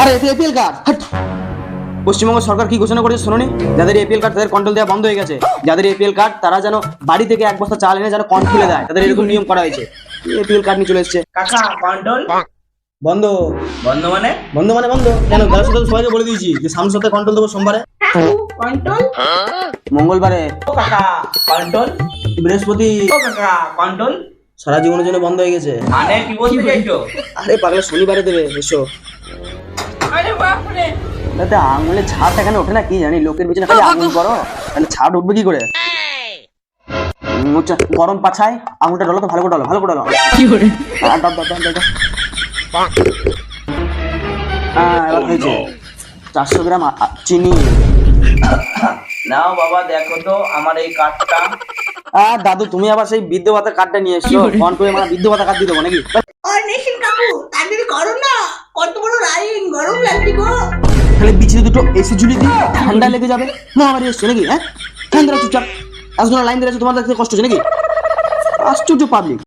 আরে APL card Paschimbanga সরকার কি ঘোষণা করেছে শোনোনি? যাদের এপিএল কার্ড তাদের কন্ট্রোল দেওয়া বন্ধ হয়ে গেছে। যাদের এপিএল কার্ড তারা যেন বাড়ি থেকে এক বস্তা চাল এনে যেন কন্ট্রোল খুলে দেয়, তাদের এরকম নিয়ম করা হয়েছে। এপিএল কার্ড নিয়ে চলে এসেছে। কাকা কন্ট্রোল বন্ধ বন্ধ মানে? বন্ধ মানে বন্ধ কেন? গেলার সাথে সবাইকে বলে দিয়েছি যে সামনের সপ্তাহে কন্ট্রোল দেবো সোমবারে, কন্ট্রোল মঙ্গলবারে, ও কাকা কন্ট্রোল বৃহস্পতি। ও কাকা কন্ট্রোল সারা জীবনের জন্য বন্ধ হয়ে গেছে। মানে কি বলতে চাইছো? আরে পাগলা শনিবারে দেবে এসো। আরে বাপ রে তাতে আঙুলে ছাড়টা কেন ওঠে না কি জানি, লোকের পিছনে খালি আঙুল করো, তাহলে ছাড় উঠবে কি করে? আচ্ছা, গরম পাছায় আঙুলটা ডলো তো, ভালো করে ডলো, ভালো করে ডলো। কি করে? দাও দাও দাও দাও। হ্যাঁ এবার হয়েছে। 400 গ্রাম চিনি। নাও বাবা দেখো তো আমার এই কার্ডটা। দাদু তুমি আবার সেই বৃদ্ধ ভাতা কার্ডটা নিয়ে এসছো, ফোন করে মানে বৃদ্ধ ভাতা কার্ড দিয়ে দেবো নাকি? নেশিন কাকু তাড়াতাড়ি করো না, কত বড় লাইন, গরম লাগছে গো। তাহলে বিছিয়ে দুটো এসি ঝুলি দিই, ঠান্ডা লেগে যাবে। না আমার এসছো নাকি? হ্যাঁ ঠান্ডা চুপচাপ আসো না, লাইন দিয়ে আছো, তোমার দেখতে কষ্ট হচ্ছে নাকি? আশ্চর্য পাবলিক।